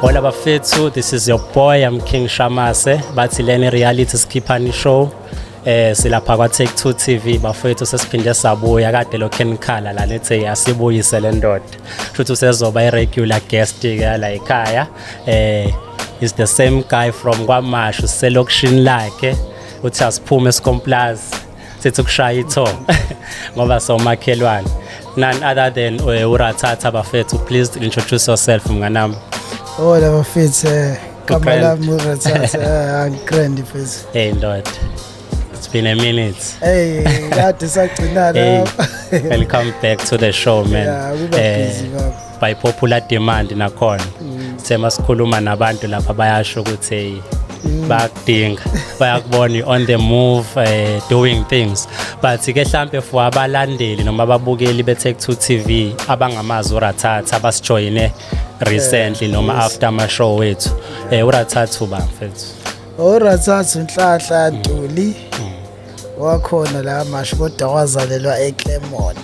Hola bafethu, this is your boy, I'm King Shamase. Bathi leni reality skippani show. Silapha kwa Take 2 TV bafethu sesiphinde sabuya kade lo Ken Khala la lethe asibuyise le ndoda. Futhi usezoba i-regular guest ke la ekhaya. Is the same guy from kwaMashu selokishini lakhe. Uthi asiphume esikomplazi. Sithi ukushaya itho ngoba somakhelwane. None other than uRatata bafethu, please introduce yourself mnganami. Hola bafethu, Kamala uRatata, grand face. Hey Lord. It's been a minute. Hey, kade sagcina la. Welcome back to the show, man. Yeah, we busy baba. By popular demand nakhona. Sema sikhuluma nabantu lapha bayasho ukuthi bakudinga bayakubona on the move doing things, but ke mhlambe for abalandeli noma ababukeli beTech 2 TV abangamazi uRatata abasijoyine recently noma after ama show wethu uRatata uba mfethu uRatata Nhlanhla Ntuli wakhona la Mashu kodwa wazalelwa eClermont.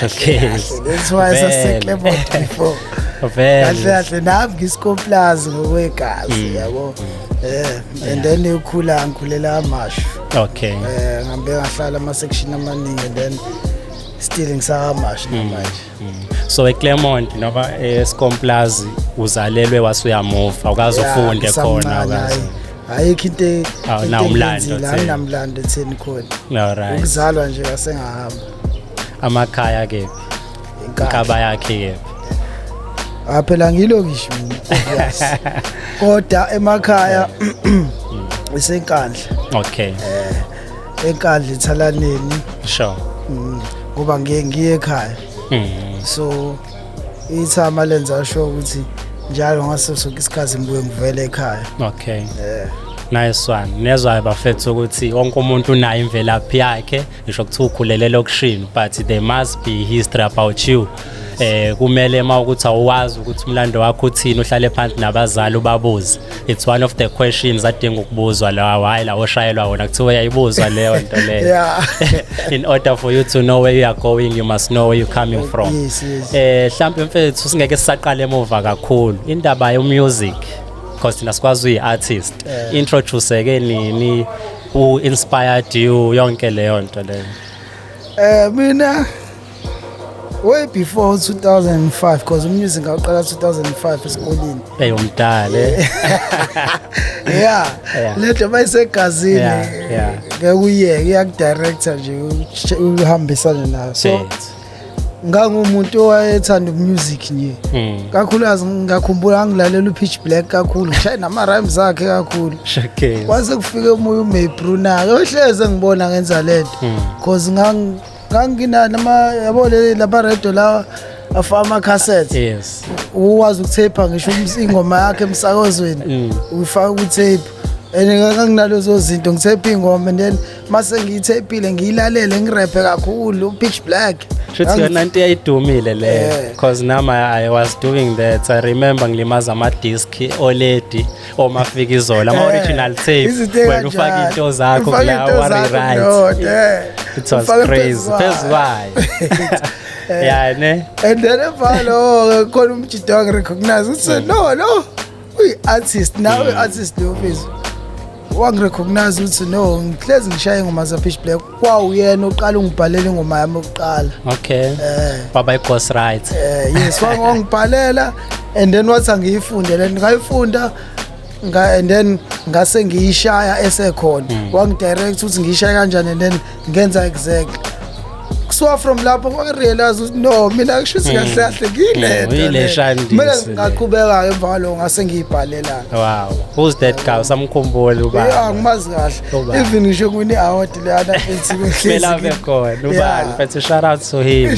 Okay, that's why saseClermont before kahle nami ngisikhoplazi ngokwegazi yabo. And then ngikhulela Mashu. Okay. Ngambe ngahlala ama section amaningi and then still ngisaka Mashu manje. So eClermont noma eScomplazi uzalelwe wasuyamove awukazi ufunde khona awukazi. Ayikho into awunamlando namlando theni khona. Alright. Ukuzalwa nje asengahamba. Amakhaya ke inkaba yakhe ke phela ngilokishi mina yes. Kodwa emakhaya isenkandla. Okay. Enkandla Thalaneni. Sure. Ngoba ngiye ekhaya. So ithama lenza sure ukuthi njalo ngaso sonke isikhathi ngibuye ngivele ekhaya. Okay. Nice one. Nezwa bafethu ukuthi wonke umuntu unayo imvelaphi yakhe, ngisho ukuthi ukhulele lokishini, but there must be history about you. Kumele mawukuthi awazi ukuthi umlando wakho uthini, uhlale phansi nabazali ubabuze. It's one of the questions adinga ukubuzwa lawa, hayi la oshayelwa wona kuthiwa uyayibuzwa leyo nto leyo. Yeah. In order for you to know where you are going, you must know where you're coming from. Yes, yes. Mhlawumbe mfethu singeke sisaqale emuva kakhulu. Indaba yo music because thina sikwazi uyi-artist. Introduce ke nini, who inspired you yonke leyo nto leyo? Mina way before 2005 because music ngaqala 2005 esikoleni. Umdala. Yeah. Letho bayisegazini. Yeah. Ngekuyeke iyakudirector nje uhambisana nayo. So ngangumuntu owayethanda music nje. Kakhulukazi ngakhumbula ngilalela uPitch Black kakhulu, ngishaya nama rhymes zakhe kakhulu. Okay. Kwase kufike umoya uMaybruno ohleze ngibona ngenza lento because ngangina nama yabo laba radio la afama cassette. Yes. Uwazi ukuthape ngisho ingoma yakhe emsakazweni ufaka ukuthape nganginalezo zinto ngithape ingoma and then mase ngiyithapile ngiyilalele ngiraphe kakhulu uPitch Black. Shothi yona into eyidumile le because nama I was doing that. I remember ngilimaza ama disc oledi omafika izola ama original tape when ufaka into zakho kula worry right. It was crazy. That's why. Yeah, ne? And then follow khona umjito ngi recognize uthi no uyi artist now artist lo phezulu wangirecognize uthi no ngihlezi ngishaya ingoma zaPitch Black kwawuyena oqala ungibhalela ingoma yami yokuqala. Okay. Baba iGhost Right. Yes wangibhalela and then wathi ngiyifunde le ngayifunda and then ngase ngiyishaya esekhona wangidirect ukuthi ngiyishaya kanjani and then ngenza exactly. So from lapho ngirealize ukuthi no mina ngishuthi kahle ngilento. Mina ngaqhubeka emva lo ngase ngiyibhalela. Wow. Who's that guy? Samkhumbula ubani? Yeah, ngimazi kahle. Even ngisho kuni award le ana ethi kuhlezi. Phela bekhona ubani? But shout out to him.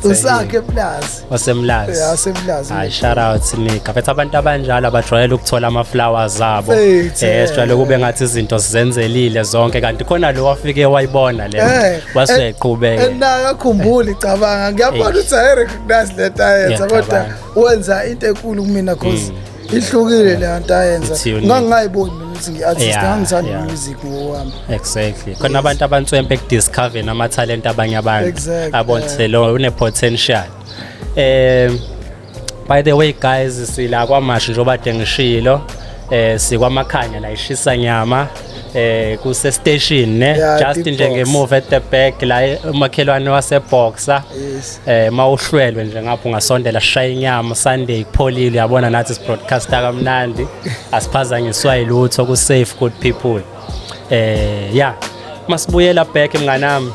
Usakhe plus. Wasemlazi. Yeah, wasemlazi. Ay shout out Nika. Bethu abantu abanjalo abajwayele ukuthola ama flowers zabo. Sijwayele kube ngathi izinto sizenzelile zonke kanti khona lo wafike wayibona le. Waseqhubeka. Ngakhumbula icabanga ngiyabona ukuthi I recognize le tayenza kodwa wenza into enkulu kumina cause ihlukile le nto ayenza ngangayiboni mina ukuthi ngiartist ngangithanda music ngokwami. Exactly. Khona abantu abantswempe ukudiscover nama talent abanye abantu abonise lo une potential. By the way guys, sila kwaMashi njengoba ngishilo sikwamakhanya la ishisa nyama kuse station ne just njengemuva at the back la umakhelwane waseboxer mawuhlwelwe nje ngapho ungasondela shaya inyama Sunday kupholile yabona nathi broadcaster kamnandi asiphazanyiswa yilutho ku safe good people yeah masibuyela back mnganami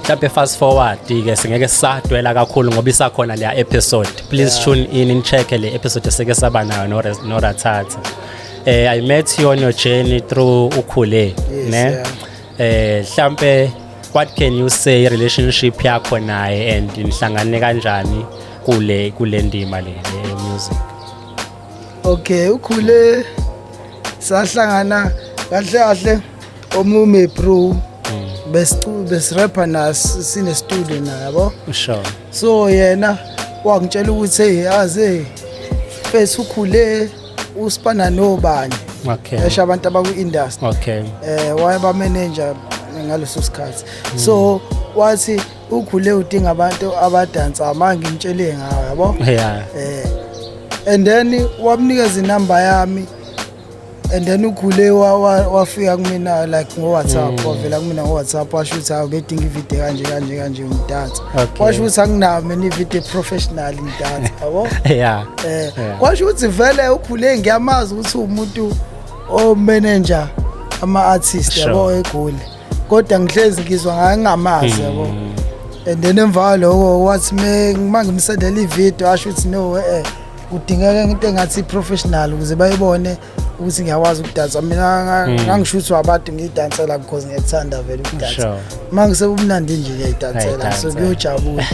mhlawumbe fast forward ke singeke sisadwela kakhulu ngoba isakhona le episode please tune in check le episode eseke saba nayo no Rathatha. I met you on your journey through Ukhule ne mhlambe what can you say relationship yakho naye and nihlangane kanjani kule ndima le music? Okay, Ukhule sahlangana kahle omume bro best rapper nas sine studio na yabo sure. So yena wangitshela ukuthi hey yazi first Ukhule uspana nobani okay esha abantu abaku industry okay wayeba manager ngaleso sikhathi so wathi Ukhule udinga abantu abadansa manje ngimtshele ngawo yabo yeah and then wamnikeza inamba yami and then Ukhule wafika kumina like ngo WhatsApp wavela kumina ngo WhatsApp washo ukuthi awubedinga ivideo kanje umdansa washo ukuthi anginawo mina ivideo professional umdansa yabo yeah washo ukuthi vele Ukhule ngiyamazi ukuthi umuntu o manager ama artist yabo eGoli kodwa ngihlezi ngizwa ngangamazi yabo and then emva lokho wathi mangimsendela ivideo washo ukuthi no udingeka into engathi professional ukuze bayibone ukuthi ngiyakwazi ukudansa mina ngangishuthwa abantu ngidansela because ngiyethanda vele ukudansa manje sebumnandi nje ngiyidansela so kuyojabula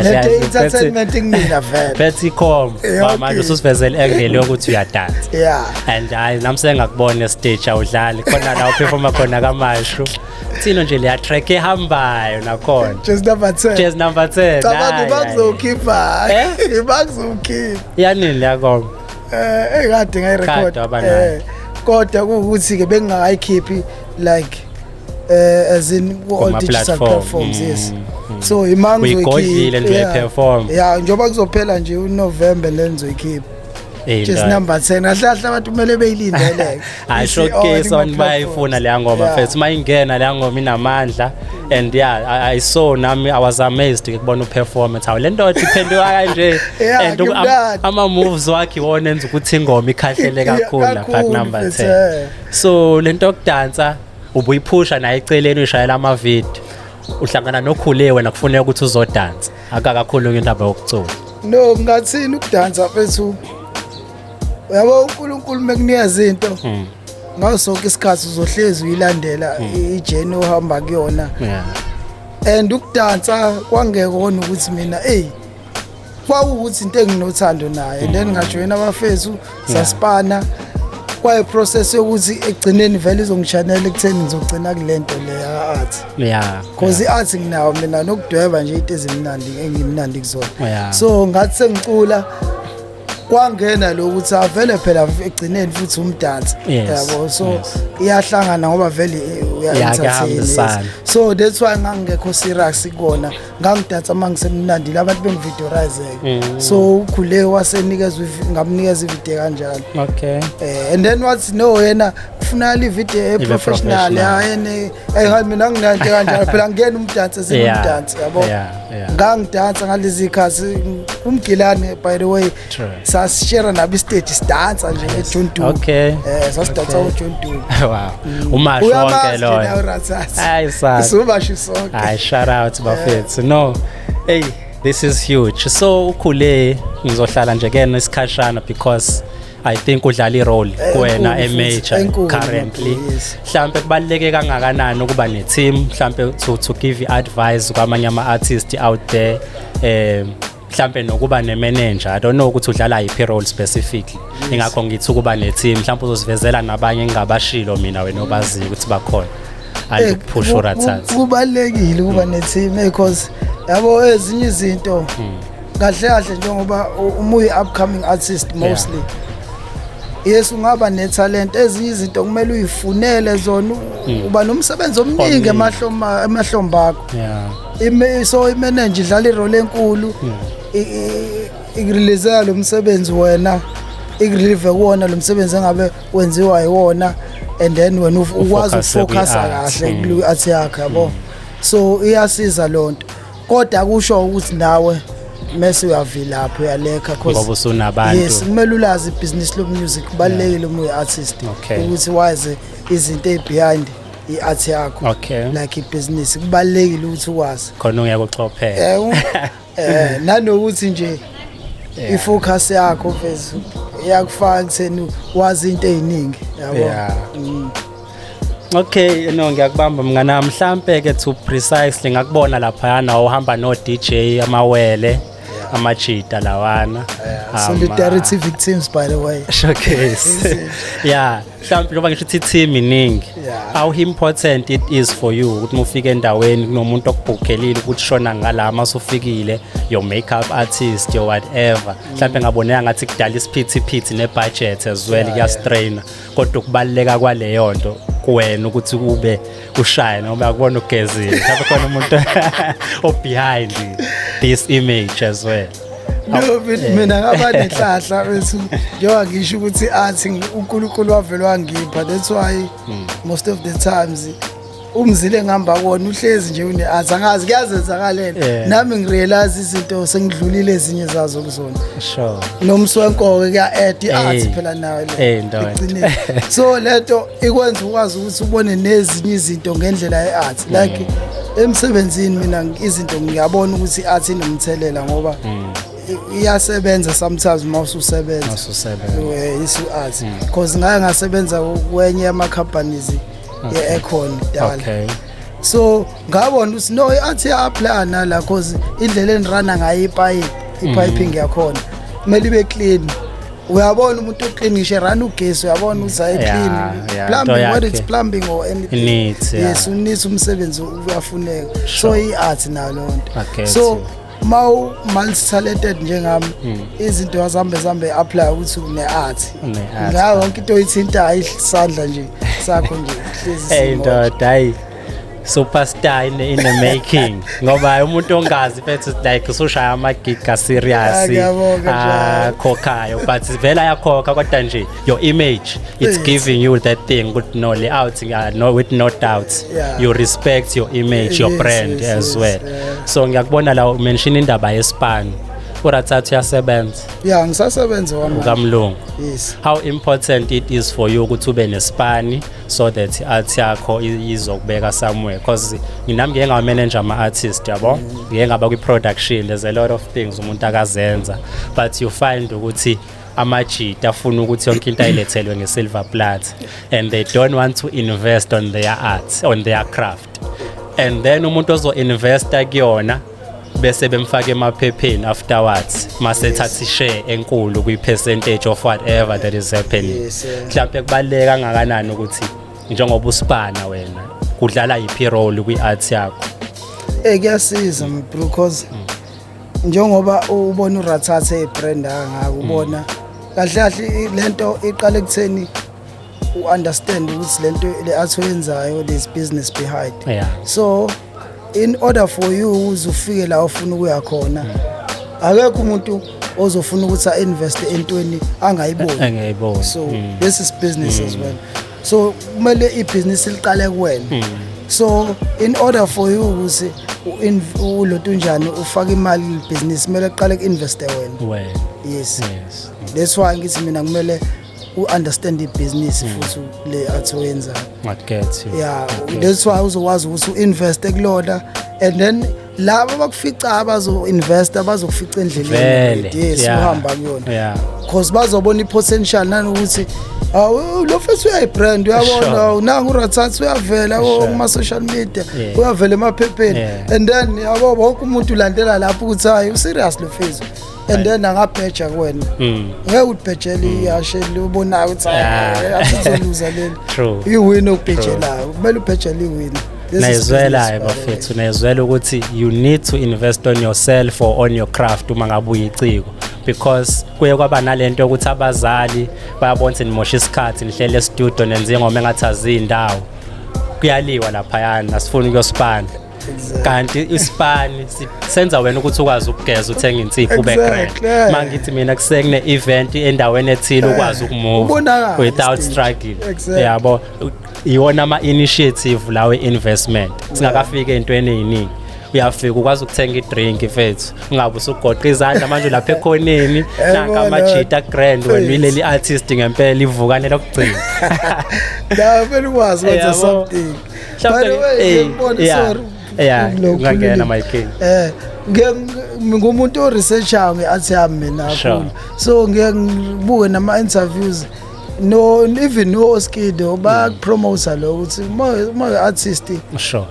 le entertainment ngina vele Betty com manje ususivezela engele ukuthi uyadansa yeah and namse ngakubona stage awudlali khona la uperforma khona kaMashu thina nje le track ehambayo nakhona just number 10 abantu bakuzokhipha bakuzokhipha yani yakho ekade ngayirecord kodwa ukuthi ke bengakayikhiphi like as in all digital platforms yes so imanga uyigodlile nje perform yeah njoba kuzophela nje uNovember lenzoyikhipha just number 10 ahlahla abantu kumele beyilindele I showcase on bayifuna le ngoma first mayingena le ngoma inamandla and yeah I saw nami I was amazed ukubona uperformance how le ndoda iphenduka kanje and ama moves wakhe wona enza ukuthi ingoma ikhahlele kakhulu lapha number 10 so lento yokudansa ubuyiphusha naye eceleni ushayela ama video uhlangana noKhule wena kufuneka ukuthi uzodansa akakakhulu indaba yokucula no ngathini ukudansa mfethu yabo uNkulunkulu mekunikeza into ngasonke isikhathi uzohlezi uyilandela ijourney ohamba kuyona and ukudansa kwangekona ukuthi mina kwawukuthi into enginothando naye then ngajoyina abafethu saspana kwaye process yokuthi egcineni vele izongichanela ekutheni ngizogcina kulento le art because iart nginawo mina nokudweba nje into ezimnandi engimnandi kuzona so ngathi sengicula kwangena lokuthi avele phela egcineni futhi umdansi yabo so iyahlangana ngoba vele uyaentertain so that's why ngangekho serious ikona ngangidansa mangisemnandi abantu bengivideorize so Ukhule wasenikezwe ngamnikeza ivideo kanjalo okay and then wathi no yena kufuna le video professional yena hayi mina nginanto kanjalo phela ngena umdansi semdansi yabo ngangidansa ngalezi khasi umgilane by the way sasishare nabi stage dance nje eJohn Du okay sasidansa uJohn Du wow uMashu wonke lo hayi sa sumashu sonke hayi shout out bafethu no hey this is huge so Ukhule ngizohlala nje kena isikhashana because I think udlala irole kuwena major currently mhlambe kubaleke kangakanani ukuba ne team mhlambe to give advice kwamanye ama artists out there mhlambe nokuba ne manager I don't know ukuthi udlala yipi role specifically ingakho ngithi ukuba ne team mhlambe uzosivezela nabanye engabashilo mina wena obazi ukuthi bakhona alipush uRathatha kubalekile ukuba ne team because yabo ezinye izinto kahle njengoba umuyi upcoming artist mostly yes ungaba netalent ezinye izinto kumele uyifunele zona uba nomsebenzi omningi emahlomba akho so imanager idlala irole enkulu ikurelease lo msebenzi wena ikurelieve kuwona lo msebenzi engabe wenziwa yiwona and then wena ukwazi ukufocus kahle ku art yakho yabo so iyasiza lonto kodwa akusho ukuthi nawe mase uyavila lapho uyalekha ngoba usunabantu yes kumele ulazi ibusiness lo music kubalekile uma uyi-artist ukuthi wazi izinto ezibehind i-art yakho like ibusiness kubalekile ukuthi ukwazi khona ungeke uxophele nanokuthi nje ifocus yakho phezulu yakufaka kutheni wazi into eziningi yabo Okay ngiyakubamba mngana mhlambe ke to precisely ngakubona lapha yana uhamba no DJ amawele amajita lawana solidarity victims by the way showcase mhlambe njengoba ngisho ukuthi team iningi how important it is for you ukuthi mufike endaweni kunomuntu okubhukhelile ukuthi shona ngala masufikile your makeup artist your whatever mhlambe ngaboneka ngathi kudala isiphithiphithi nebudget as well kuyastrain kodwa ukubaleka kwaleyo nto kuwena ukuthi kube ushaya noma akubona ugezile mhlawumbe khona umuntu behind this image as well no mina ngaba nenhlahla bese njengoba ngisho ukuthi athi uNkulunkulu wavela wangipha that's why most of the times umzile ngihamba kona uhlezi nje une-art angazi kuyazenzakalela nami ngirealize izinto sengidlulile ezinye zazo kuzona sure nomswenkoke kuya-add i-art phela nawe le so lento ikwenza ukwazi ukuthi ubone nezinye izinto ngendlela ye-art like emsebenzini mina izinto ngiyabona ukuthi i-art inomthelela ngoba iyasebenza sometimes uma ususebenza isu-art because ngake ngasebenza kwenye yama-companies ye-econ dala so ngabona ukuthi no i-art iya-apply nala cause indlela enirana ngayo ipiping yakhona kumele ibe clean uyabona umuntu uclean ngisho run ugesi uyabona ukuthi ayiclean plumbing whether it's plumbing or anything yes unisa umsebenzi uyafuneka so i-art nalo nto so multi-talented njengami izinto yazambe apply ukuthi une-art ngayo yonke into oyithintayo isandla nje sakho nje hlezi superstar in the making ngoba umuntu ongazi bethu like usushaya amagiga serious khokhayo but vela yakhokha kodwa nje your image it's giving you that thing good no layout no with no doubt you respect your image your brand as well so ngiyakubona la mention indaba yespan urathathu yasebenza ngisasebenza kamlungu yes how important it is for you ukuthi ube nespani so that art yakho izokubeka somewhere because nginami ngeke ngamanage ama artist yabo ngeke ngaba kwi production there's a lot of things umuntu akazenza but you find ukuthi amajita afuna ukuthi yonke into ayilethelwe ngesilver plate and they don't want to invest on their art on their craft and then umuntu ozo investa kuyona bese bemfaka emaphepheni afterwards masethatha ishare enkulu kwi percentage of whatever that is happening mhlawumbe kubaleka kangakanani ukuthi njengoba usipana wena kudlala yipi role kwi art yakho kuyasiza because njengoba ubona uRathatha ebrand angaka ubona kahle kahle lento iqale kutheni u-understand ukuthi lento le art oyenzayo there's business behind so in order for you uzufike la ufuna ukuya khona akekho umuntu ozofuna ukuthi a-invest entweni angayiboni so this is business as well so kumele ibhizinisi liqale kuwena so in order for you ukuthi ulothu njani ufake imali ibhizinisi kumele uqale ku-investe wena yes that's why ngithi mina kumele u-understand ibhizinisi futhi le art oyenzayo that's why uzokwazi ukuthi u-investe kulona and then laba abakufica abazo-investa bazokufica endleleni yes uhamba kuyona because bazobona i-potential nanokuthi lo fethu uyayibrand uyabona nangu uRathatha uyavela kuma-social media uyavela emaphepheni and then yabo wonke umuntu ulandela lapho ukuthi hayi userious lo fethu and then angabheja kuwena ngeke udibhejele ihashe ubonayo ukuthi azizoluza leli iwin okubhejelayo kumele ubhejele iwin nayizwela bafethu nayizwela ukuthi you need to invest on yourself or on your craft uma ngabe uyiciko because kuye kwaba nalento ukuthi abazali bayabona ukuthi nimosha isikhathi nihlele studio nenze ngoma engathi azindawo kuyaliwa lapha yana asifuni ukuyosipanda kanti isipani senza wena ukuthi ukwazi ukugeza uthenga insipho ube grand mangithi mina kusekune event endaweni ethile ukwazi ukumove without struggling yabo iwona ama initiative lawe investment singakafika entweni eziningi uyafika ukwazi ukuthenga idrink mfethu ungabe usugoqa izandla manje lapha ekhoneni nanka amajita grand wena uyileli artist ngempela ivukane lokugcina la vele ukwazi wenza something by the way ngibona sorry ngangena my king ngumuntu o researcher ngeart yami mina kakhulu so ngibuke nama interviews no even no Oskido ba promoter lo ukuthi uma artist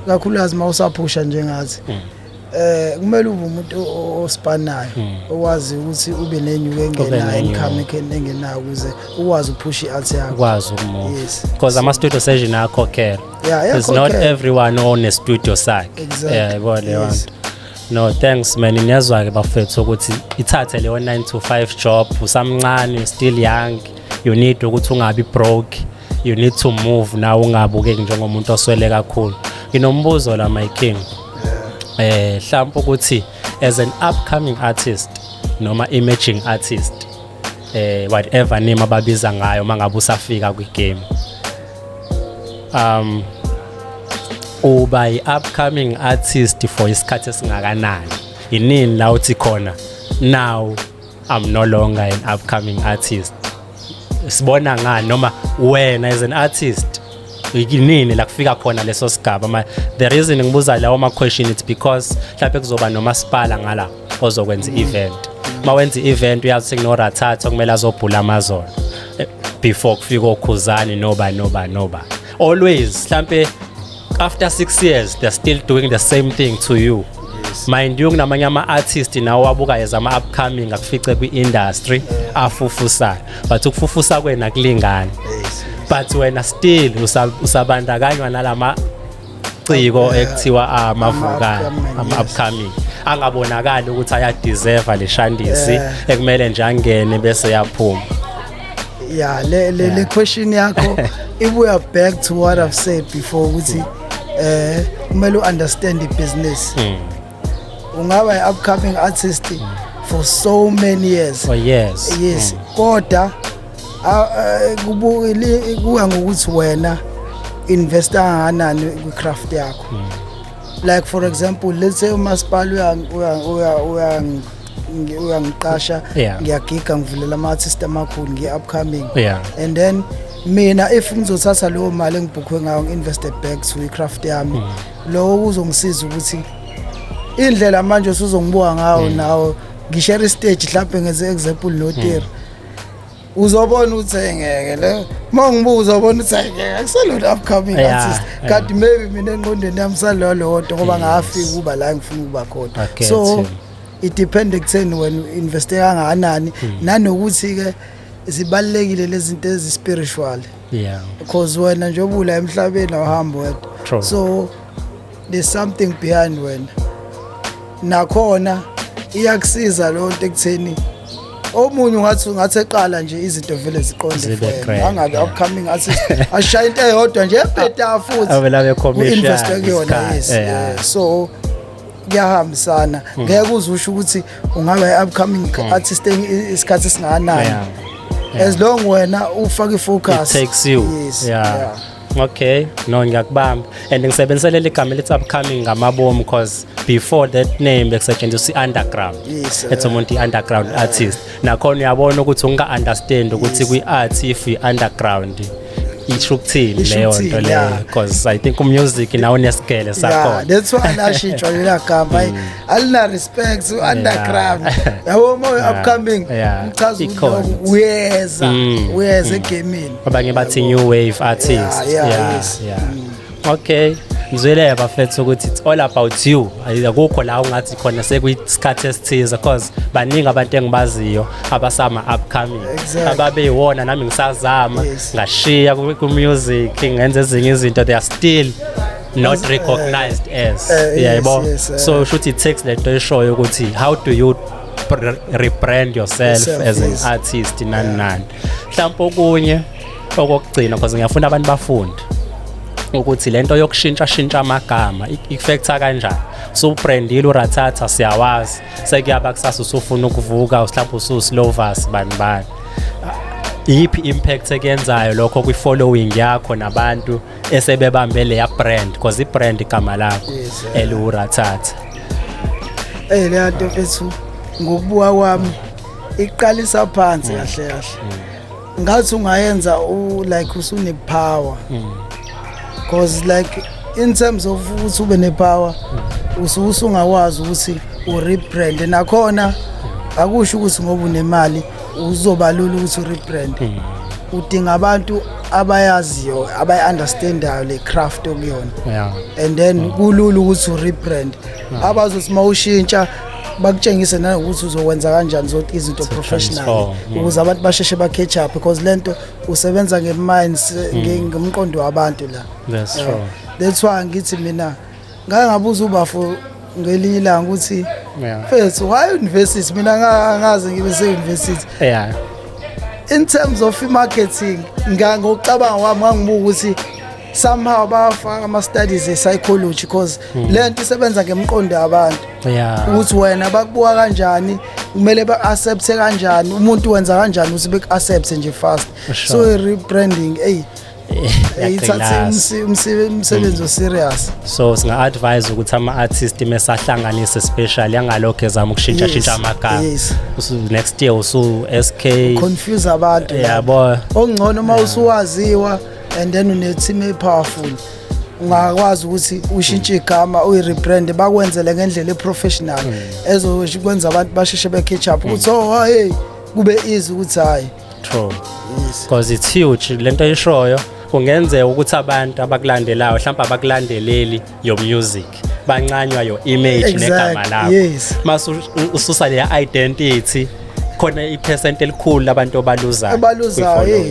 kakhulukazi mawusaphusha njengathi kumele ube umuntu osipanayo owazi ukuthi ube nenyuke engena income engenayo ukuze ukwazi ukuphusha iart yakho ukwazi ukuma because ama studio session akhokhela it's not everyone on a studio sakhe yabo leyo nto no thanks man niyazwa ke bafethu ukuthi ithathe leyo 9 to 5 job usamncane still young you need ukuthi ungabi broke you need to move now ungabukeki njengomuntu oswele kakhulu nginombuzo la my king mhlawumbe ukuthi as an upcoming artist noma emerging artist whatever name ababiza ngayo mangabe usafika kwi game uba upcoming artist for isikhathi esingakanani inini la uthi khona now I'm no longer an upcoming artist sibona ngani noma wena as an artist yinini la kufika khona leso sigaba the reason ngibuza lawo ama question it's because mhlawumbe kuzoba nomasipala ngala ozokwenza event mawenza event uyathi kuno Rathatha kumele azobhula amazona before kufika okhuzani noba always mhlawumbe after 6 years they're still doing the same thing to you mind you kunamanye ama artist nawo wabuka as ama upcoming akufice kwi industry afufusa but ukufufusa kwena kulingana but wena still usabandakanywa nalama ciko ekuthiwa amavukana ama upcoming angabonakala ukuthi aya deserve le shandisi ekumele nje angene bese yaphuma le question yakho ibuya back to what I've said before ukuthi kumele understand the business ungaba upcoming artist for so many years yes kodwa kuya ngokuthi wena investor kangakanani kwi craft yakho like for example let's say umasipala uyangiqasha ngiyagiga ngivulela ama artist amakhulu ngi-upcoming and then mina if ngizothatha leyo mali engibhukhwe ngayo ngi-invested back to i-craft yami lo kuzongisiza ukuthi indlela manje usuzongibuka ngayo nawo ngishare stage mhlawumbe ngenze example noTeri uzobona ukuthi ngeke le mangibuza uzobona ukuthi ngeke akusalo upcoming artist kanti maybe mina engqondweni yami salolo wodwa ngoba ngafika kuba la ngifuna ukuba khona so it depends ekutheni wena investe kangakanani nanokuthi ke zibalekile lezi zinto ezispiritual because wena nje obula emhlabeni awuhambi wedwa so there's something behind wena nakhona iyakusiza lo nto ekutheni omunye ungathi eqala nje izinto vele ziqonde for angabe upcoming artist ashaya into eyodwa nje ebheda futhi abelabe commercial invest kuyona so kuyahambisana ngeke uzusho ukuthi ungaba upcoming artist isikhathi singakanani as long wena ufaka ifocus it takes you okay no ngiyakubamba and ngisebenzisele igama elithi upcoming ngamabomu because before that name bekusetshenziswa underground ethi umuntu underground artist nakhona uyabona ukuthi unga understand ukuthi kwi art if you underground isho ukuthini leyo nto leyo because I think music nawo nesigele sakhona that's why lashitshwa lela gama alina respect underground yabo moyo upcoming uchaza ukuthi uyeza egaming abanye bathi new wave artist okay ngizwele bafethu ukuthi it's all about you akukho la ungathi khona sekuyisikhathi esithize because baningi abantu engibaziyo abasama upcoming ababeyiwona nami ngisazama ngashiya ku music ngenze ezinye izinto they are still not recognized as yabo so should it takes that to show ukuthi how do you rebrand yourself as an artist nani mhlawumbe okunye okugcina because ngiyafuna abantu bafunde ukuthi lento yokushintsha amagama ifactor kanjani. So brandile uRatata siyawazi sekuyaba kusasa usufuna ukuvuka mhlawumbe ususlovers bani iphi impact ekuyenzayo lokho kwi following yakho nabantu esebebambe leya brand because ibrand igama lakho eluRatata. Le nto mfethu ngokubuka kwami iqalisa phansi kahle ngathi ungayenza like usune power because like in terms of ukuthi ube ne power usungawazi ukuthi urebrand nakhona akusho ukuthi ngoba unemali uzobalula ukuthi urebrand udinga abantu abayaziyo abayi-understandayo le craft okuyona and then kulula ukuthi urebrand abazothi mawushintsha bakutshengise nanokuthi uzokwenza kanjani zonke izinto professional ukuze abantu basheshe ba-catch up because lento usebenza nge-minds ngomqondo wabantu la. That's true. That's why ngithi mina ngake ngabuza ubafo ngelinye ilanga ukuthi mfethu why university mina ngaze ngibe se-university in terms of marketing ngokucabanga kwami ngangibuka ukuthi somehow bafaka ama-studies e-psychology because lento isebenza ngemqondo yabantu ukuthi wena bakubuka kanjani kumele ba-accepte kanjani umuntu wenza kanjani ukuthi beku-accepte nje fast. So i-rebranding ithathe umsebenzi serious. So singa-advise ukuthi ama-artist mesahlanganise especially angalokho ezama ukushintsha amagama next year usu-SK confuse abantu yabo okungcono uma usuwaziwa and then une-team e-powerful ungakwazi ukuthi ushintshe igama uyi-rebrand bakwenzele ngendlela e-professional ezokwenza abantu basheshe be-catch up ukuthi hey kube easy ukuthi hayi true because it's huge lento ishoyo kungenzeka ukuthi abantu abakulandelayo mhlawumbe abakulandeleli your music bancanywa your image negama lakho mase ususa le identity khona ipercent elikhulu labantu abaluzayo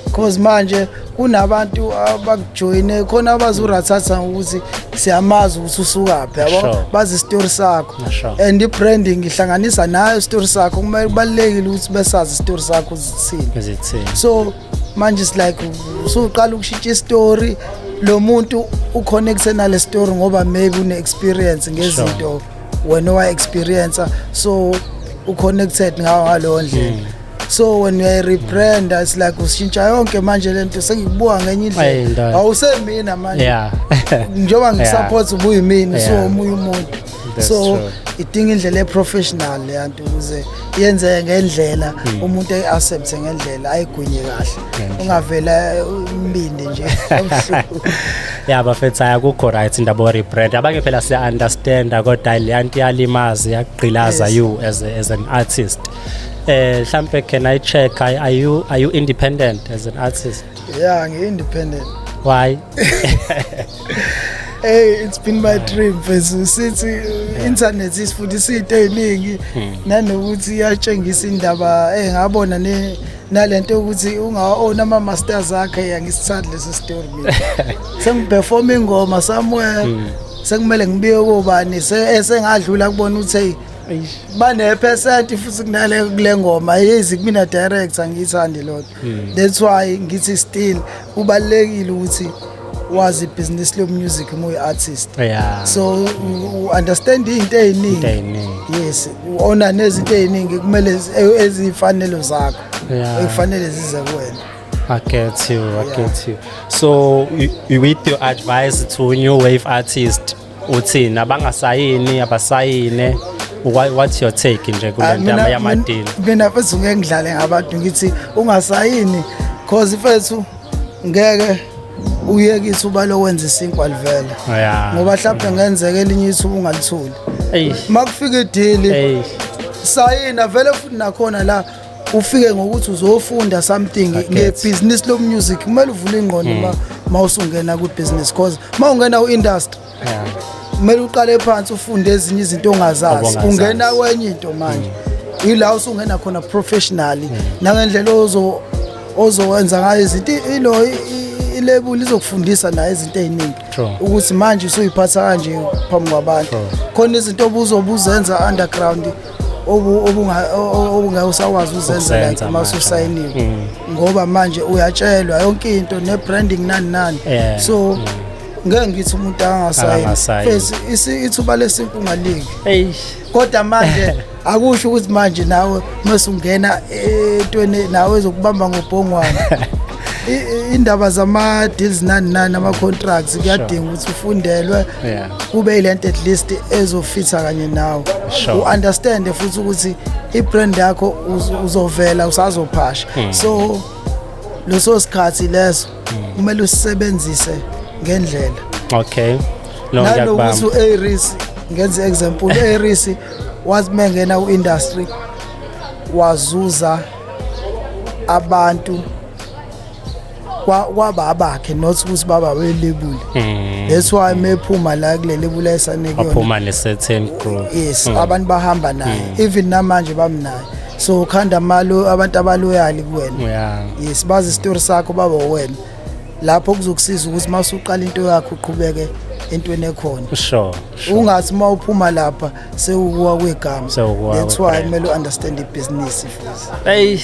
because manje kunabantu abakujoyine khona abazuRatata ukuthi siyamazi ukuthi usukaphi yabo bazi story sakho and ibranding ihlanganisa nayo story sakho kumele kubalekile ukuthi besazi story sakho zithini. So manje is like usuqala ukushintsha istory lo muntu uconnecte nale story ngoba maybe une experience ngezinto wena wa experience so uconnected ngalo ndlela. So when you rebrand it's like ushintsha yonke manje lento sengikubuka ngenye indlela awusemina manje njengoba ngisupport ubuyimini so omunye umuntu so idinga indlela eprofessional leyanto ukuze yenze ngendlela umuntu ayiaccept ngendlela ayigwinye kahle ungavela imbindi nje bafethu akukho right indaba rebrand abanye phela siya understand kodwa leyanto yalimazi yaqgilaza you as an artist. Mhlambe can I check are you independent as an artist? Ngi-independent. Why? Hey, it's been my dream mfethu sithi internet isifundisa izinto eziningi nanokuthi iyatshengisa indaba ngabona nalento ukuthi unga-own ama-masters akhe yangisithandi lesi story mina sengiperforma ingoma somewhere sekumele ngibiye kobani esengadlula kubona ukuthi bane-percent futhi kunale kule ngoma yizi kumina director ngiyithandi lodwa. That's why ngithi still kubalekile ukuthi wazi business lo music mo artist so understand izinto eziningi ona nezinto eziningi kumele ezifanele zakho ekufanele zize kuwena. I get you. So with your advice to new wave artist uthini abangasayini abasayine what's your take nje kule ndaba yamadini? Mina mfethu ngeke ngidlale ngabantu ngithi ungasayini cause mfethu ngeke uyeke ithuba lokwenza isinkwa livela ngoba mhlawumbe ngenzeka elinye ithuba ungalitholi makufika idili sayina vele futhi nakhona la ufike ngokuthi uzofunda something ngebusiness lo music kumele uvule ingqondo mawusungena ku business cause mawungena ku industry kumele uqale phansi ufunde ezinye izinto ongazazi ungena kwenye into manje ila usungena khona professionally nangendlela ozowenza ngayo izinto ilo ilabel izokufundisa nayo izinto eziningi ukuthi manje usuyiphatha kanje phambi kwabantu khona izinto obuzobuzenza underground obungayisawazi uzenza like mase usayiniwe ngoba manje uyatshelwa yonke into ne-branding nani Yeah. so ngeke ngithi umuntu Akangasayi. face ithuba lesimpu ungaliki Hey. kodwa manje akusho ukuthi manje nawe masungena entweni nawe ezokubamba ngobhongwane indaba zama deals nani ama contracts kuyadinga ukuthi ufundelwe Yeah. kube ilento at least ezofitha kanye nawe Sure. uunderstand futhi ukuthi ibrand yakho uzovela usazophasha so leso sikhathi leso kumele usebenzise ngendlela Okay. No nanokuthi ngiyakubamba. uAris ngenze example uAris wathi mengena ku-industry wazuza abantu kwaba abakhe not ukuthi baba belebuli that's why mephuma la kule lebuli esaneke yona Aphuma ne-certain group. yes abantu bahamba naye even namanje bamnaye so khanda malo abantu abaloyali kuwena Yeah. yes bazi istory sakho baba wena lapho kuzokusiza ukuthi masuqala into yakho uqhubeke entweni ekhona Sure. ungathi mawuphuma lapha sewukuwa kwegama Sewukuwa that's why kwebrand. kumele understand ibusiness futhi Hey,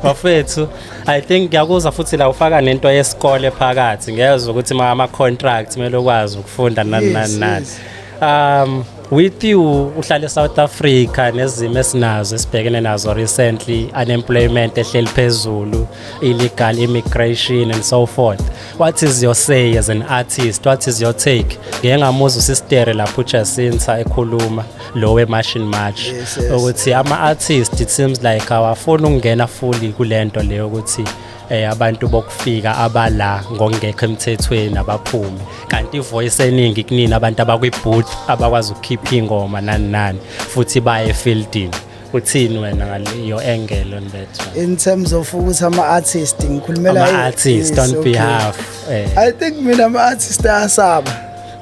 bafethu, I think ngiyakuzwa futhi la ufaka nento yesikole phakathi. Ngiyezwa ukuthi ama contracts kumele ukwazi ukufunda nani. yes. With you uhlala eSouth Africa nezimo esinazo esibhekene nazo recently, unemployment ehleli phezulu, illegal immigration and so forth. What is your say as an artist? What is your take? Ngiyengamuza uSistere lapho uJacinta ekhuluma lo we-Machine Match Yes. ukuthi ama-artist it seems like awafuni ukungena fully kulento leyo ukuthi abantu bokufika abala ngongekho emthethweni abaphume kanti ivoice eningi kunini abantu abakwi-booth abakwazi ukukhipha ingoma nani futhi baye efieldini. Uthini wena ngaleyo angle on that one? in terms of ukuthi ama-artist ngikhulumela Ama-artist on behalf I think mina ama-artist ayasaba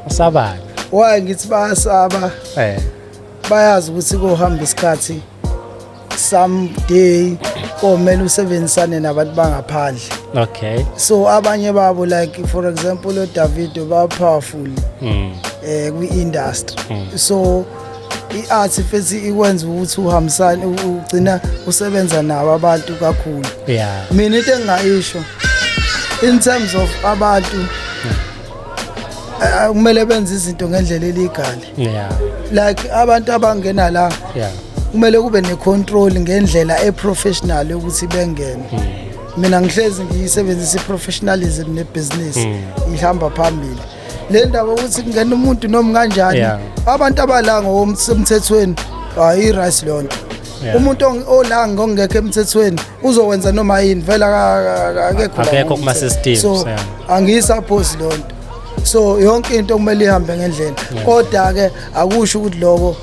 asabani why ngithi bayasaba bayazi ukuthi kuhamba isikhathi someday komele usebenzisane nabantu bangaphandle okay so abanye babo like for example uDavido ba powerful kwi-industry so i-art futhi ikwenza ukuthi uhambisane ugcina usebenza nabo abantu kakhulu yeah mina into engayisho in terms of abantu kumele benze izinto ngendlela illegal yeah like abantu abangena la yeah kumele kube necontrol ngendlela eprofessional ukuthi bengene mina ngihlezi ngiyisebenzisa iprofessionalism nebusiness ihamba phambili le ndaba ukuthi kungena umuntu noma kanjani abantu abala ngomthethweni ayirice lonto umuntu ola ngongekho emthethweni uzowenza noma yini vela akekho kuma systems so angiyisuppose lonto so yonke into kumele ihambe ngendlela kodwa ke akusho ukuthi lokho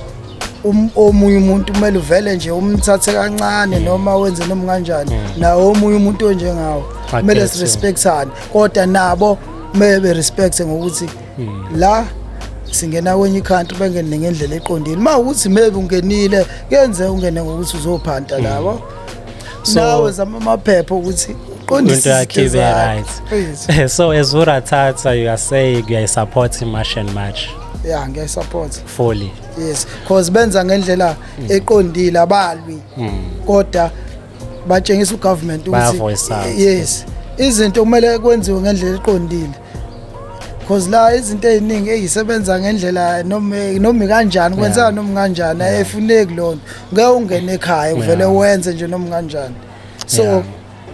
omunye umuntu kumele uvele nje umthathe kancane noma wenze noma kanjani nawo omunye umuntu onjengawo kumele sirespectane kodwa nabo kumele berespecte ngokuthi la singena kwenye country bengene ngendlela eqondile mawukuthi maybe ungenile kenze ungene ngokuthi uzophanta labo nawe zama amaphepha ukuthi into yakhe ibe right. So as Urathatha you are saying you support Machine Match yeah ngiyasupport fully yes because benza ngendlela eqondile abalwi kodwa batshengisa ugovernment ukuthi yes izinto kumele kwenziwe ngendlela eqondile because la izinto eziningi ezisebenza ngendlela noma kanjani kwenza noma kanjani efuneki lonto ngeke ungene ekhaya uvele wenze nje noma kanjani so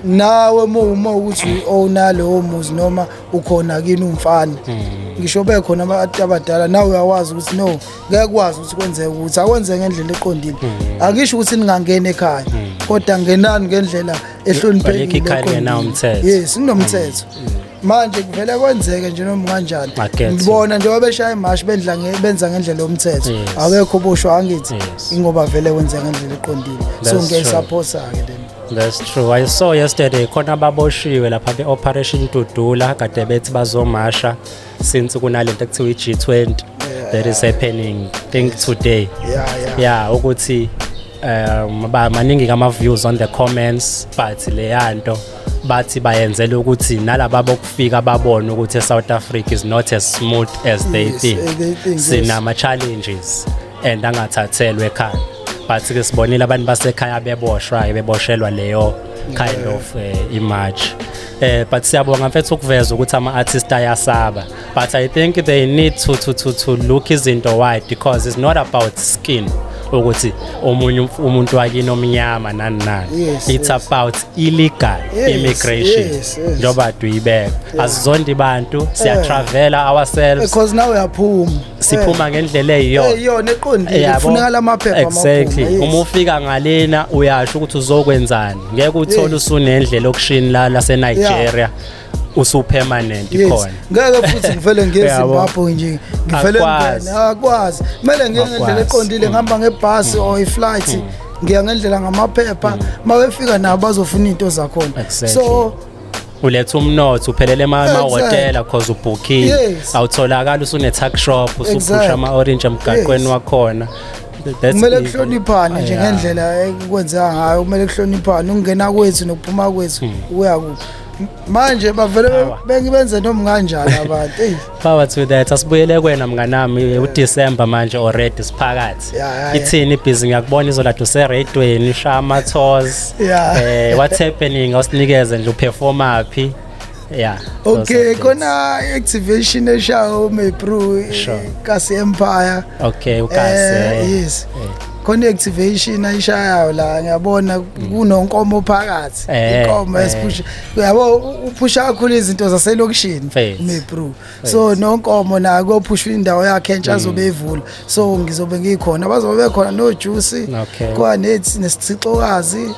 nawe uma ukuthi owner lewo muzi noma ukhona kini umfana ngisho bekhona abantu abadala nawe uyawazi ukuthi no ngeke kwazi ukuthi kwenzeke ukuthi akwenze ngendlela eqondile akisho ukuthi ningangena ekhaya kodwa ngenani ngendlela ehloniphekile yes kunomthetho manje kuvele kwenzeke nje noma kanjani ngibona njengoba beshaya imashi benza ngendlela yomthetho akekho boshwa angithi ingoba vele wenza ngendlela eqondile so ngiyayisupport ke then. That's true. I saw yesterday khona ababoshiwe lapha be-Operation Tudula kade bethi bazomasha since kunalento ekuthiwa i-G20 that is happening think today yeah ukuthi maningi kama views on the comments but leyanto bathi bayenzela ukuthi nalabo abokufika babone ukuthi eSouth Africa is not as smooth as they think sinama challenges and angathathelwe ekhaya but ke sibonile abantu basekhaya beboshelwa leyo kind of image. But siyabonga mfethu ukuveza ukuthi ama-artist ayasaba, but I think they need to look izinto wide, because it's not about skin ukuthi umuntu wakini omnyama nani. It's about illegal immigration. Njoba tuyibeka asizondi bantu siya-travela ourselves, because now uyaphuma siphuma ngendlela eyiyona eqondile, kufuneka amaphepha exactly. Uma ufika ngalena uyasho ukuthi uzokwenzani, ngeke uthole usunendlela okushini lase-Nigeria usu-permanent khona. Ngeke futhi ngivele ngeZimbabwe nje ngivele akwazi, kumele ngiye ngendlela eqondile, ngihamba ngebhasi or iflight ngiya ngendlela ngamaphepha, mawefika nabo bazofuna into zakhona. So uletha umnotho uphelele amahhotela because ubhukhile, awutholakala usune-tuck shop usuphusha ama-orange emgaqweni wakhona. Kumele kuhloniphane nje ngendlela ekwenzeka ngayo, kumele kuhloniphane ukungena kwethu nokuphuma kwethu kuya kuphi. Manje bavele bengibenze noma kanjani abantu. Power to that. Asibuyele kwena mnganami, uDecember manje already siphakathi. Ithini ibhizi ngiyakubona izolada useradweni ushaya ama-tours. What's happening? Awusinikeze nje uperform aphi? Okay, khona activation eshayo Mepru Kasi Empire. Okay, ukasi. Yes. Khona activation ayishayayo la ngiyabona kunonkomo phakathi. Inkomo esiphusha. Uyabo uphusha kakhulu izinto zaselokishini Mepru. So nonkomo na kophushwa indawo yakhe entsha azobe evula. So ngizobe ngikhona, bazobe khona no juice. Kwa nethi nesithixokazi.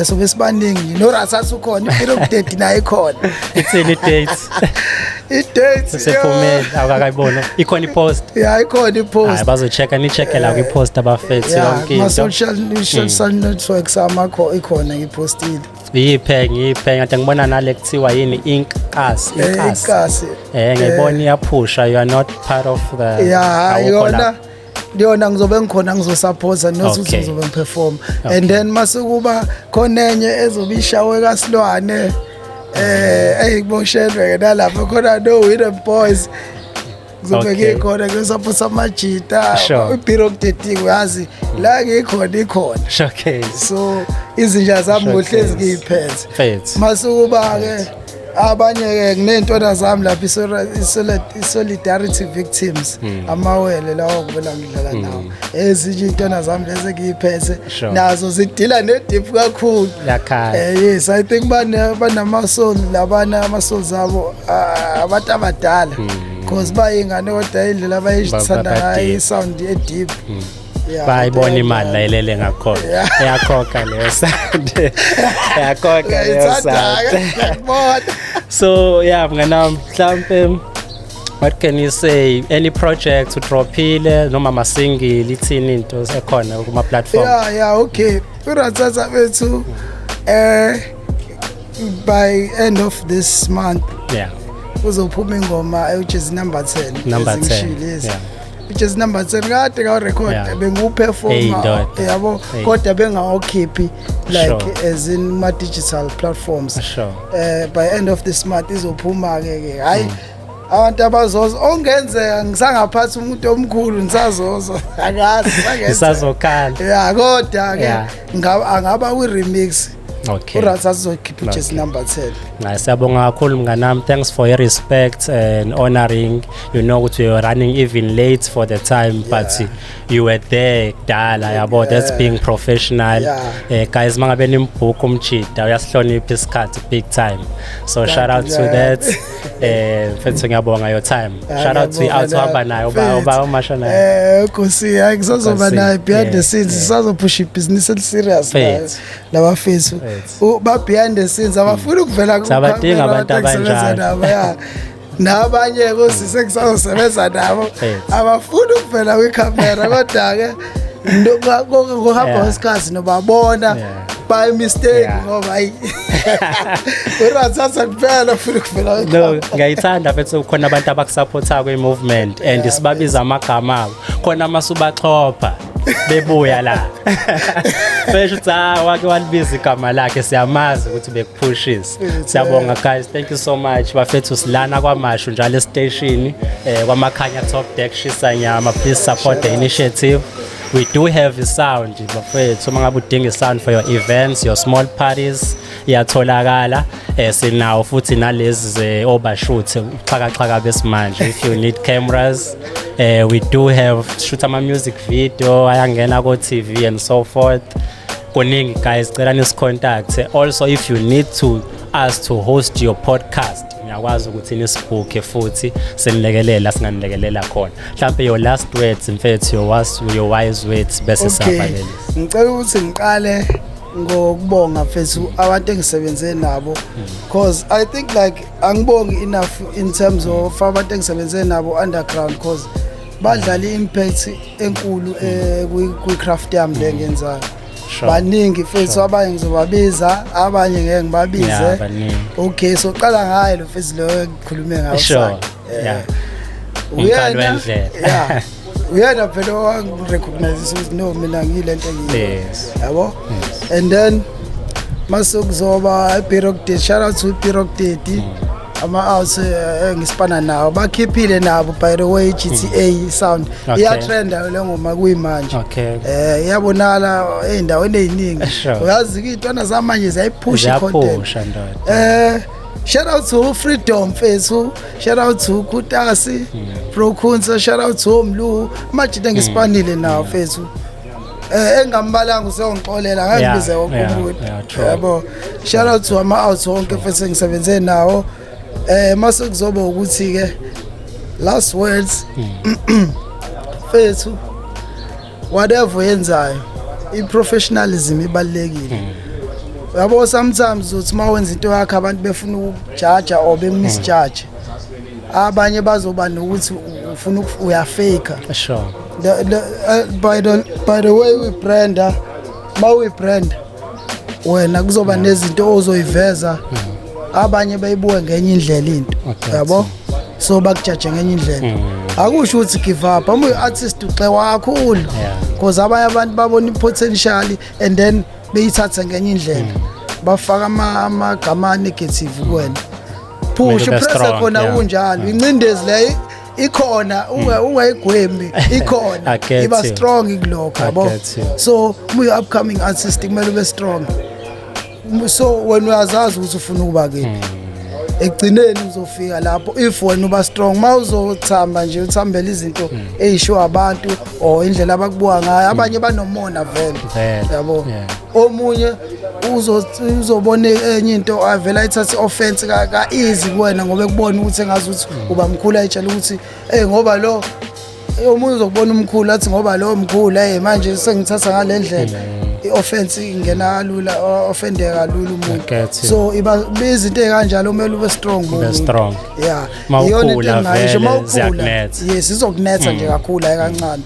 Sobe sibaningi no Ratsatsi ukhona, i-period date nayo ikhona. Itsini dates. I-dates sephumile awukakayibona. Ikhona i-post. Ikhona i-post. Hayi bazochecka ni-check la kwi-post abafethu yonke into. Social networks amakho ikhona ngipostile. Ngiyiphe ngathi ngibona nale kuthiwa yini inkasi. Ngiyibona iyaphusha, you are not part of the yona ngizobe ngikhona ngizosupporta nokuthi ngizobe ngiperform. And then masekuba khona enye ezobishawe kaSilwane ngiboshelwe nalapha khona no Winner Boys. Ngizobe ngikhona ngisupporta amajita i-period date uyazi la ngikhona. Showcase. So izinja zami ngohlezi ngiyiphethe. Masekuba ke abanye ke kunentwana zami lapha i-solidarity victims amawele lawo kuvela ngidlala nawo. Ezinye intwana zami lezi ngiyiphethe nazo zidila nedip kakhulu. Yes, I think banama-soul labana ama-souls abo abantu abadala because bayingane kodwa indlela abayithanda ngayo i-sound e-deep. Bayibona imali la ilele ngakhona. Iyakhokha leyo sound. Iyakhokha leyo sound. So mnganami mhlambe what can you say, any project udrophile noma ama-single ithini into ekhona kuma platform? Okay. Uratsatsa bethu by end of this month uzophuma ingoma which is number 10. Which is number 10 kade ka record benguperformer yabo kodwa bengawokhiphi like as in ma digital platforms. By end of this month izophuma ke hayi abantu abazoza ongenzeka ngisangaphathi umuntu omkhulu ngisazoza akazi isazokhala kodwa ke angaba remix. Uratsatsi uzokhipha just number 10. Siyabonga kakhulu mnganami, thanks for your respect and honoring, you know ukuthi you were running even late for the time but you were there kudala yabo. That's being professional. Guys mangabe nimbhuka umjida uyasihlonipha isikhathi big time, so shout out to that. Mfethu ngiyabonga your time. Shout out to out hamba nayo uba umasha nayo. Nkosi ngizozoba nayo behind the scenes, sisazophusha ibhizinisi eliserious laba fethu ba behind the scenes abafuna ukuvela sabadinga abantu abanjalo. Nabanye kosise kusazosebenza nabo abafuna ukuvela kwicamera kodwa ke ngohamba wesikhathi nobabona by mistake ngoba hayi Uratsatsa kuphela ufuna ukuvela. No, ngiyayithanda mfethu khona abantu abakusupporta kwe-movement and sibabiza amagama abo khona amasubaxhopha bebuya la. Feshu wake walibiza igama lakhe, siyamazi ukuthi bekuphushisa. Siyabonga guys, thank you so much bafethu silana kwamashu njalo estation kwamakhanya top deck shisa nyama. Please support the initiative. we do have a sound bafethu mangabe udinga sound for your events, your small parties iyatholakala. Sinawo futhi nalezi overshoot xhaka besimanje. If you need cameras, we do have shoot ama music video ayangena ko TV and so forth. Kuningi guys, cela nisicontact. Also if you need us to host your podcast, ngiyakwazi ukuthi nisibhuke futhi senilekelela singanilekelela khona. Mhlawumbe your last words mfethu, your wise words bese siyabalelisa. Ngicela ukuthi ngiqale ngokubonga mfethu abantu engisebenze nabo, because I think like angibongi enough in terms of abantu engisebenze nabo underground, because badlala impact enkulu kwi craft yami lengenzayo. Baningi mfethu, abanye ngizobabiza, abanye ngeke ngibabize. Okay, so qala ngayo lo mfethu lo ngikhulume ngawo. Sure. Yeah. Uyena. Yeah. Uyena phela wangirecognize ukuthi no mina ngilento engiyini. Yes. Yabo? And then masukuzoba iPirog Date, shout out to iPirog Date. Ama-outs ngisipana nawo bakhiphile nabo, by the way, GTA sound iyatrenda le ngoma kuyimanje. Iyabonala endaweni eziningi. Uyazi intwana zamanje ziyayiphusha content. Shout out to Freedom Fesu, shout out to Kutasi, Pro Kunza, shout out to Omlu, manje ngispanile nawo Fesu. Engambalanga usengixolela ngibize wokumuntu. Yabo. Shout out to ama-outs wonke Fesu ngisebenze nawo. Masukuzoba ukuthi ke last words Fesu, whatever yenzayo i-professionalism ibalekile. Yabo sometimes uthi mawenza into yakhe abantu befuna ukujudge or bemisjudge. Abanye bazoba nokuthi ufuna uyafake. Sure. By the way we brand, we brand wena kuzoba nezinto ozoyiveza. Abanye bayibuka ngenye indlela into. Yabo? So bakujudge ngenye indlela. Akusho ukuthi give up. Uma uartist uxewa kakhulu. Because abanye abantu babona potential and then beyithatha ngenye indlela. Bafaka amagama negative kuwena. Push pressure khona kunjalo. Incindezi le ikhona ungayigwembi ikhona. Iba strong kulokho, yabo? So uyu upcoming artist kumele ube strong. So when uyazazi ukuthi ufuna ukuba ke egcineni uzofika lapho if wena uba strong, mawuzothamba nje uthambela izinto ezisho abantu or indlela abakubuka ngayo. Abanye banomona vele, yabo? Omunye uzobona enye into avela ithatha offense ka easy kuwena ngoba ekubona ukuthi engazi ukuthi uba mkhulu, ayitshela ukuthi ngoba lo omunye uzokubona umkhulu athi ngoba lo mkhulu manje sengithatha ngale ndlela i-offense ingena kalula, offendeka kalula umuntu. So izinto ezikanjalo kumele ube strong. Yeah. Mawukhula vele ziyakunetha. Yes, izokunetha nje kakhulu ayikancane.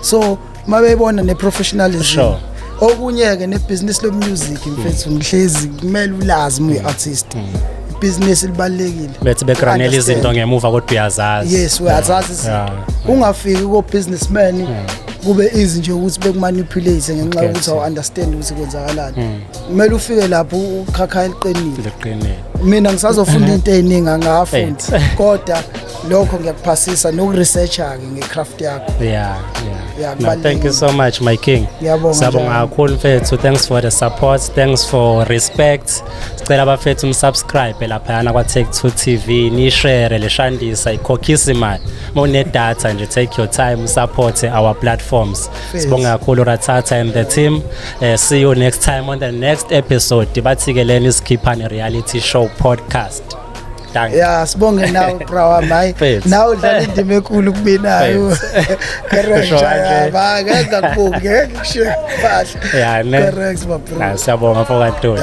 So mabeyibona ne-professionalism. Okunye ke ne-business lo-music mfethu ngihlezi kumele ulazi uyi-artist. Business libalekile. Bethi begranela izinto ngemuva kodwa uyazazi. Yes, uyazazi. Ungafiki ko businessman kube easy nje ukuthi bekumanipulate ngenxa ukuthi awu understand ukuthi kwenzakalani. Kumele ufike lapho ukhakha eliqinile. Mina ngisazofunda into eziningi angafundi kodwa lokho ngiyakuphasisa nokuresearcha ke ngecraft yakho. Yeah. No, thank you so much my king. Sabonga kakhulu mfethu, thanks for the support, thanks for respect. Sicela abafethu umsubscribe lapha kwa Take2 TV, ni share le shandisa ikhokhisa imali. Mawune data nje, take your time support our platforms. Sibonga kakhulu Ratata and the team. See you next time on the next episode. Dibathikeleni isikhiphane reality show podcast. Yeah, sibonge nawe bro my. Now udlala indima enkulu kubinayo. Correct. Ba ngeke ngakubonge ngisho phahla. Yeah, correct my bro. Siyabonga for kanto.